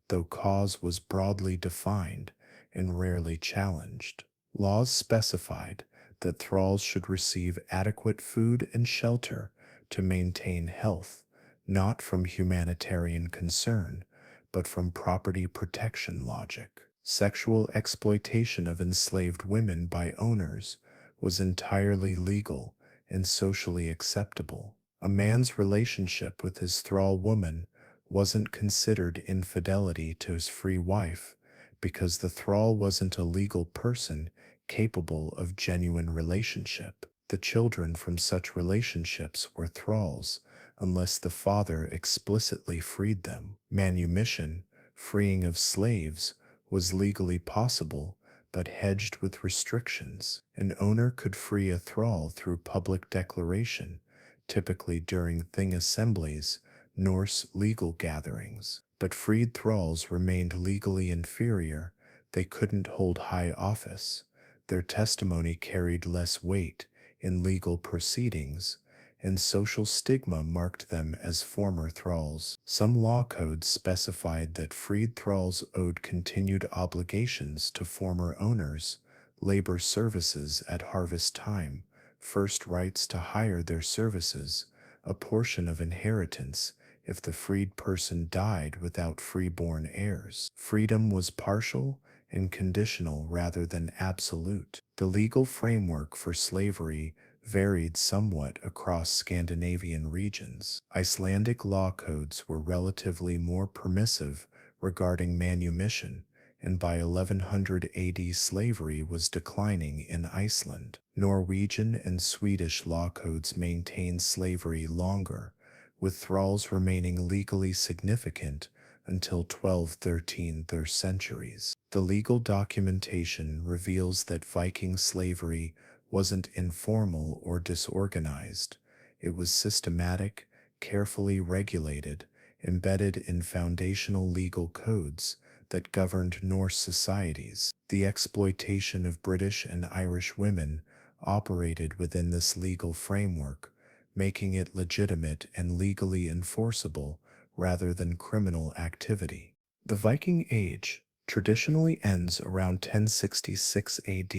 though cause was broadly defined and rarely challenged. Laws specified that thralls should receive adequate food and shelter to maintain health, not from humanitarian concern, but from property protection logic. Sexual exploitation of enslaved women by owners was entirely legal and socially acceptable. A man's relationship with his thrall woman wasn't considered infidelity to his free wife because the thrall wasn't a legal person capable of genuine relationship. The children from such relationships were thralls unless the father explicitly freed them. Manumission, freeing of slaves, was legally possible but hedged with restrictions. An owner could free a thrall through public declaration, typically during thing assemblies, Norse legal gatherings. But freed thralls remained legally inferior. They couldn't hold high office. Their testimony carried less weight in legal proceedings, and social stigma marked them as former thralls. Some law codes specified that freed thralls owed continued obligations to former owners, labor services at harvest time, first rights to hire their services, a portion of inheritance if the freed person died without freeborn heirs. Freedom was partial and conditional rather than absolute. The legal framework for slavery varied somewhat across Scandinavian regions. Icelandic law codes were relatively more permissive regarding manumission, and by 1100 AD slavery was declining in Iceland. Norwegian and Swedish law codes maintained slavery longer, with thralls remaining legally significant until 1213 centuries. The legal documentation reveals that Viking slavery wasn't informal or disorganized. It was systematic, carefully regulated, embedded in foundational legal codes that governed Norse societies. The exploitation of British and Irish women operated within this legal framework, making it legitimate and legally enforceable rather than criminal activity. The Viking Age traditionally ends around 1066 AD,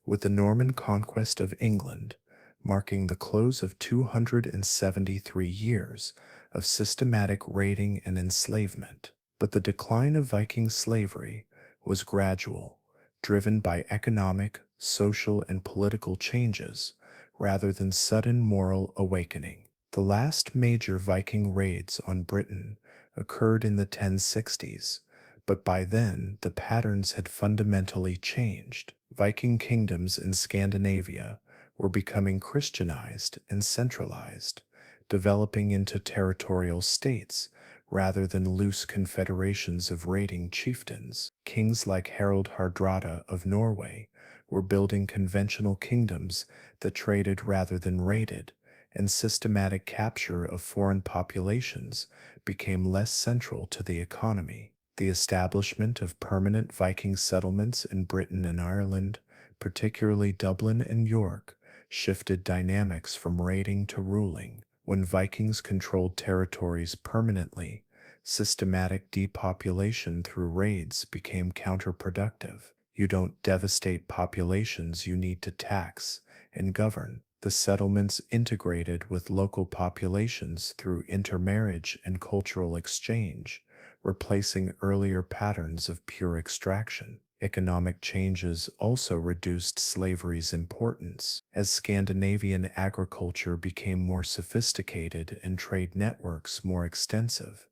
with the Norman conquest of England marking the close of 273 years of systematic raiding and enslavement. But the decline of Viking slavery was gradual, driven by economic, social, and political changes rather than sudden moral awakening. The last major Viking raids on Britain occurred in the 1060s, but by then the patterns had fundamentally changed. Viking kingdoms in Scandinavia were becoming Christianized and centralized, developing into territorial states rather than loose confederations of raiding chieftains. Kings like Harald Hardrada of Norway were building conventional kingdoms that traded rather than raided, and systematic capture of foreign populations became less central to the economy. The establishment of permanent Viking settlements in Britain and Ireland, particularly Dublin and York, shifted dynamics from raiding to ruling. When Vikings controlled territories permanently, systematic depopulation through raids became counterproductive. You don't devastate populations, you need to tax and govern. The settlements integrated with local populations through intermarriage and cultural exchange, replacing earlier patterns of pure extraction. Economic changes also reduced slavery's importance. As Scandinavian agriculture became more sophisticated and trade networks more extensive,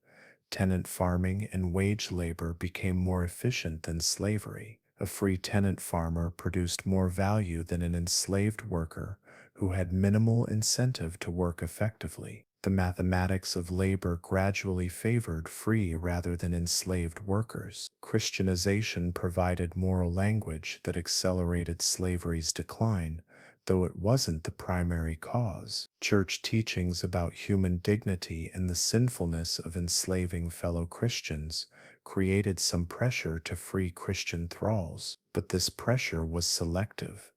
tenant farming and wage labor became more efficient than slavery. A free tenant farmer produced more value than an enslaved worker who had minimal incentive to work effectively. The mathematics of labor gradually favored free rather than enslaved workers. Christianization provided moral language that accelerated slavery's decline, though it wasn't the primary cause. Church teachings about human dignity and the sinfulness of enslaving fellow Christians created some pressure to free Christian thralls, but this pressure was selective.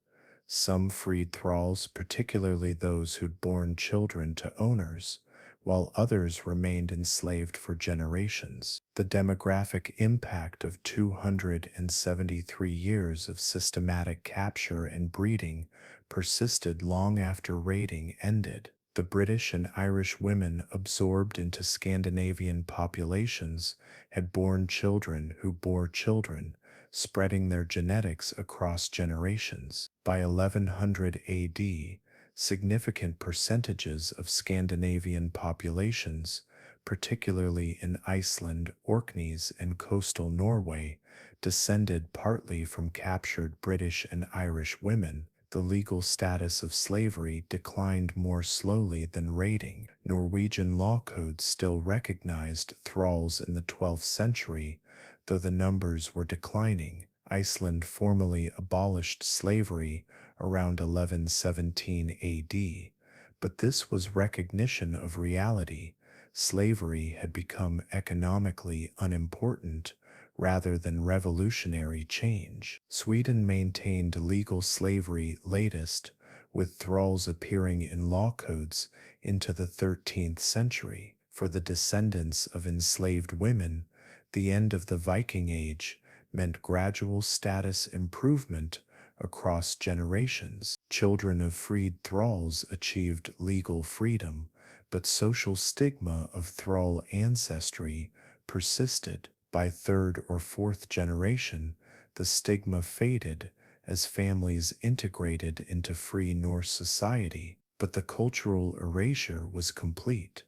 Some freed thralls, particularly those who'd borne children to owners, while others remained enslaved for generations. The demographic impact of 273 years of systematic capture and breeding persisted long after raiding ended. The British and Irish women absorbed into Scandinavian populations had borne children who bore children, spreading their genetics across generations. By 1100 AD, significant percentages of Scandinavian populations, particularly in Iceland, Orkneys, and coastal Norway, descended partly from captured British and Irish women. The legal status of slavery declined more slowly than raiding. Norwegian law codes still recognized thralls in the 12th century, though the numbers were declining. Iceland formally abolished slavery around 1117 AD, but this was recognition of reality. Slavery had become economically unimportant rather than revolutionary change. Sweden maintained legal slavery latest, with thralls appearing in law codes into the 13th century. For the descendants of enslaved women, the end of the Viking Age meant gradual status improvement across generations. Children of freed thralls achieved legal freedom, but social stigma of thrall ancestry persisted. By third or fourth generation, the stigma faded as families integrated into free Norse society, but the cultural erasure was complete.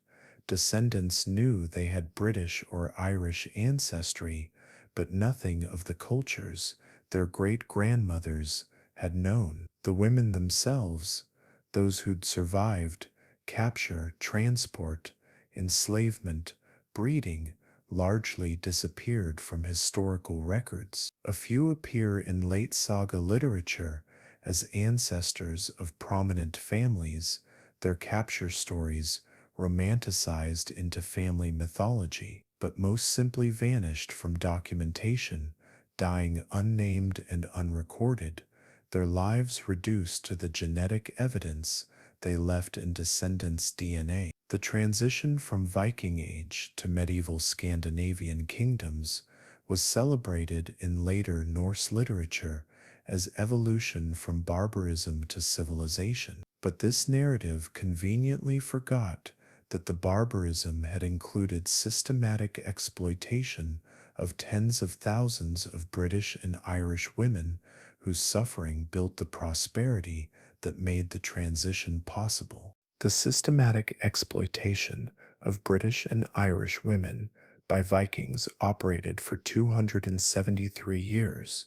Descendants knew they had British or Irish ancestry, but nothing of the cultures their great-grandmothers had known. The women themselves, those who'd survived capture, transport, enslavement, breeding, largely disappeared from historical records. A few appear in late saga literature as ancestors of prominent families, their capture stories romanticized into family mythology, but most simply vanished from documentation, dying unnamed and unrecorded, their lives reduced to the genetic evidence they left in descendants' DNA. The transition from Viking Age to medieval Scandinavian kingdoms was celebrated in later Norse literature as evolution from barbarism to civilization. But this narrative conveniently forgot that the barbarism had included systematic exploitation of tens of thousands of British and Irish women whose suffering built the prosperity that made the transition possible. The systematic exploitation of British and Irish women by Vikings operated for 273 years,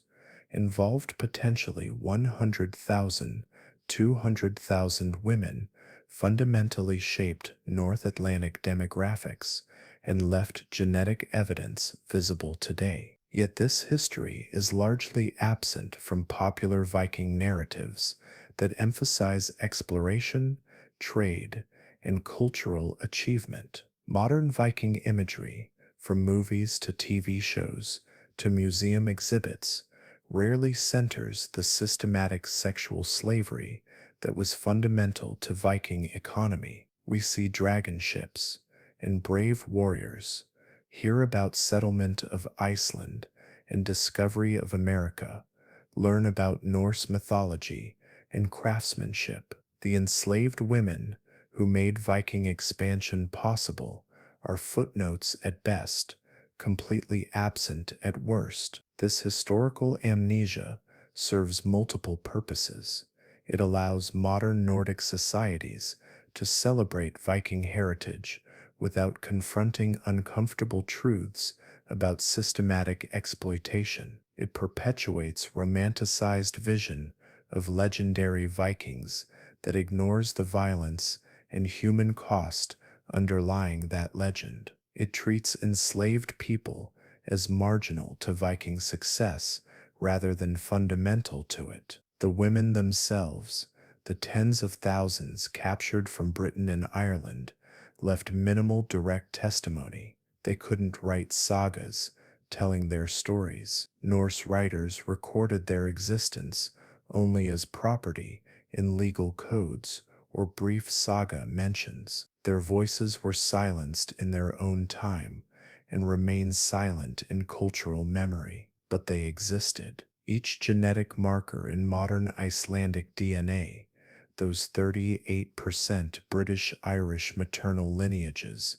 involved potentially 100,000, 200,000 women, fundamentally shaped North Atlantic demographics, and left genetic evidence visible today. Yet this history is largely absent from popular Viking narratives that emphasize exploration, trade, and cultural achievement. Modern Viking imagery, from movies to TV shows to museum exhibits, rarely centers the systematic sexual slavery that was fundamental to Viking economy. We see dragon ships and brave warriors, hear about settlement of Iceland and discovery of America, learn about Norse mythology and craftsmanship. The enslaved women who made Viking expansion possible are footnotes at best, completely absent at worst. This historical amnesia serves multiple purposes. It allows modern Nordic societies to celebrate Viking heritage without confronting uncomfortable truths about systematic exploitation. It perpetuates romanticized vision of legendary Vikings that ignores the violence and human cost underlying that legend. It treats enslaved people as marginal to Viking success rather than fundamental to it. The women themselves, the tens of thousands captured from Britain and Ireland, left minimal direct testimony. They couldn't write sagas telling their stories. Norse writers recorded their existence only as property in legal codes or brief saga mentions. Their voices were silenced in their own time and remain silent in cultural memory, but they existed. Each genetic marker in modern Icelandic DNA, those 38% British Irish maternal lineages,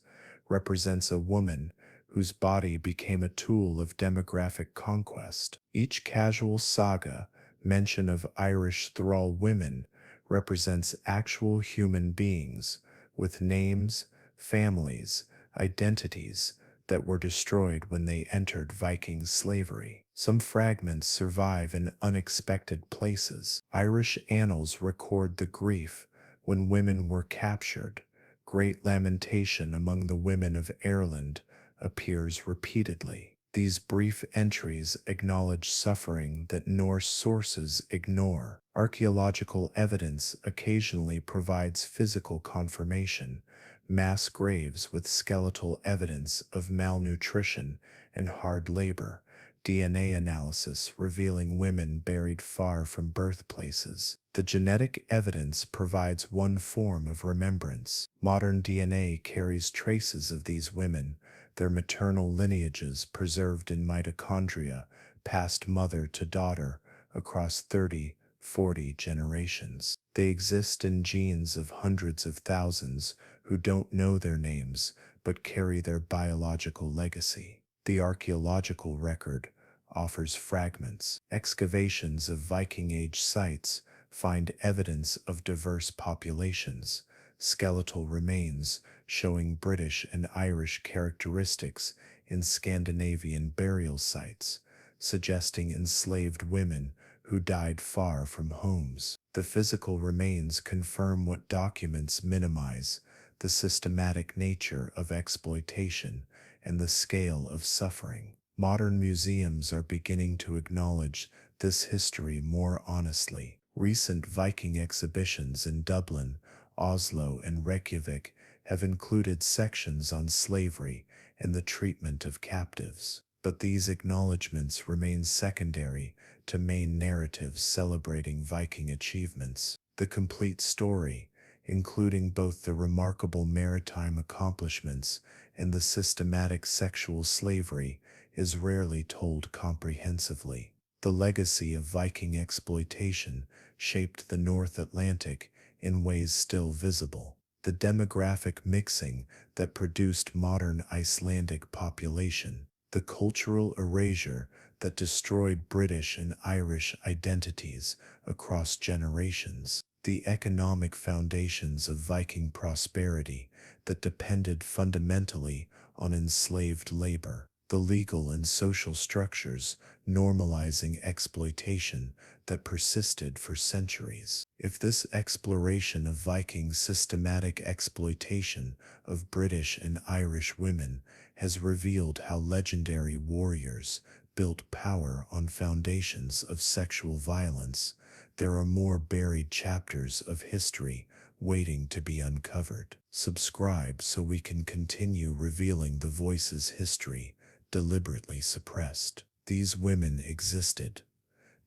represents a woman whose body became a tool of demographic conquest. Each casual saga mention of Irish thrall women represents actual human beings with names, families, identities that were destroyed when they entered Viking slavery. Some fragments survive in unexpected places. Irish annals record the grief when women were captured. Great lamentation among the women of Ireland appears repeatedly. These brief entries acknowledge suffering that Norse sources ignore. Archaeological evidence occasionally provides physical confirmation, mass graves with skeletal evidence of malnutrition and hard labor, DNA analysis revealing women buried far from birthplaces. The genetic evidence provides one form of remembrance. Modern DNA carries traces of these women, their maternal lineages preserved in mitochondria, passed mother to daughter across 30, 40 generations. They exist in genes of hundreds of thousands who don't know their names but carry their biological legacy. The archaeological record offers fragments. Excavations of Viking Age sites find evidence of diverse populations, skeletal remains showing British and Irish characteristics in Scandinavian burial sites, suggesting enslaved women who died far from homes. The physical remains confirm what documents minimize: the systematic nature of exploitation and the scale of suffering. Modern museums are beginning to acknowledge this history more honestly. Recent Viking exhibitions in Dublin, Oslo, and Reykjavik have included sections on slavery and the treatment of captives. But these acknowledgments remain secondary to main narratives celebrating Viking achievements. The complete story, including both the remarkable maritime accomplishments and the systematic sexual slavery, is rarely told comprehensively. The legacy of Viking exploitation shaped the North Atlantic in ways still visible. The demographic mixing that produced modern Icelandic population, the cultural erasure that destroyed British and Irish identities across generations, the economic foundations of Viking prosperity that depended fundamentally on enslaved labor, the legal and social structures normalizing exploitation that persisted for centuries. If this exploration of Viking systematic exploitation of British and Irish women has revealed how legendary warriors built power on foundations of sexual violence, there are more buried chapters of history waiting to be uncovered. Subscribe so we can continue revealing the voices history deliberately suppressed. These women existed.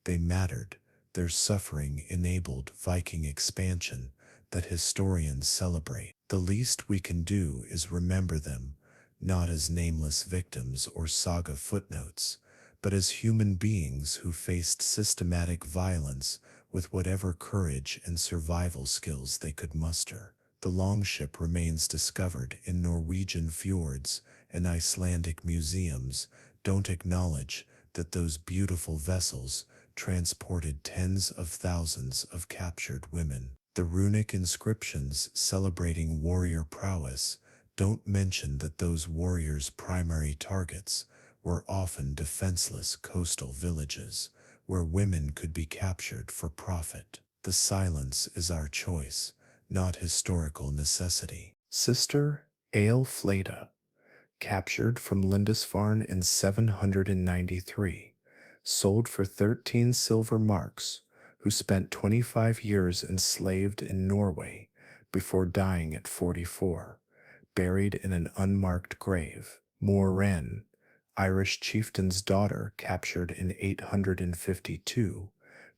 They mattered. Their suffering enabled Viking expansion that historians celebrate. The least we can do is remember them, not as nameless victims or saga footnotes, but as human beings who faced systematic violence with whatever courage and survival skills they could muster. The longship remains discovered in Norwegian fjords, and Icelandic museums don't acknowledge that those beautiful vessels transported tens of thousands of captured women. The runic inscriptions celebrating warrior prowess don't mention that those warriors' primary targets were often defenseless coastal villages where women could be captured for profit. The silence is our choice, not historical necessity. Sister Aelfleda, captured from Lindisfarne in 793, sold for 13 silver marks, who spent 25 years enslaved in Norway before dying at 44, buried in an unmarked grave. Moran, Irish chieftain's daughter, captured in 852,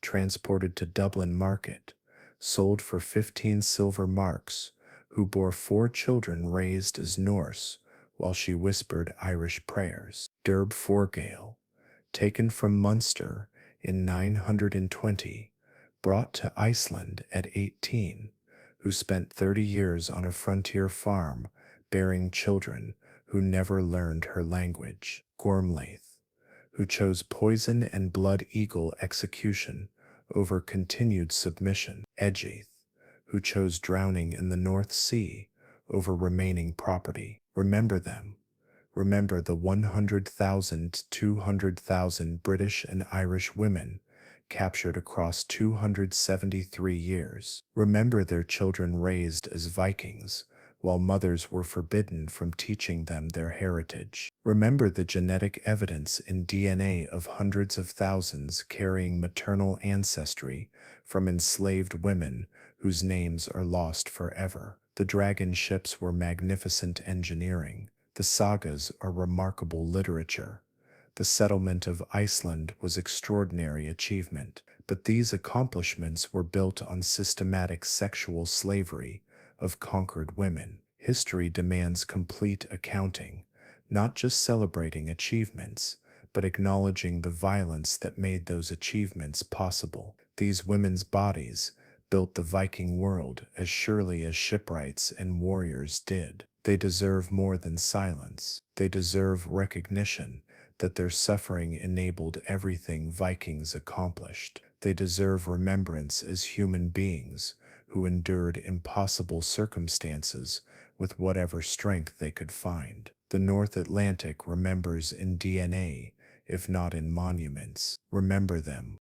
transported to Dublin market, sold for 15 silver marks, who bore 4 children raised as Norse, while she whispered Irish prayers. Derb Forgale, taken from Munster in 920, brought to Iceland at 18, who spent 30 years on a frontier farm, bearing children who never learned her language. Gormlaith, who chose poison and blood eagle execution over continued submission. Edgeath, who chose drowning in the North Sea over remaining property. Remember them. Remember the 100,000 to 200,000 British and Irish women captured across 273 years. Remember their children raised as Vikings, while mothers were forbidden from teaching them their heritage. Remember the genetic evidence in DNA of hundreds of thousands carrying maternal ancestry from enslaved women whose names are lost forever. The dragon ships were magnificent engineering. The sagas are remarkable literature. The settlement of Iceland was extraordinary achievement, but these accomplishments were built on systematic sexual slavery of conquered women. History demands complete accounting, not just celebrating achievements, but acknowledging the violence that made those achievements possible. These women's bodies built the Viking world as surely as shipwrights and warriors did. They deserve more than silence. They deserve recognition that their suffering enabled everything Vikings accomplished. They deserve remembrance as human beings who endured impossible circumstances with whatever strength they could find. The North Atlantic remembers in DNA, if not in monuments. Remember them.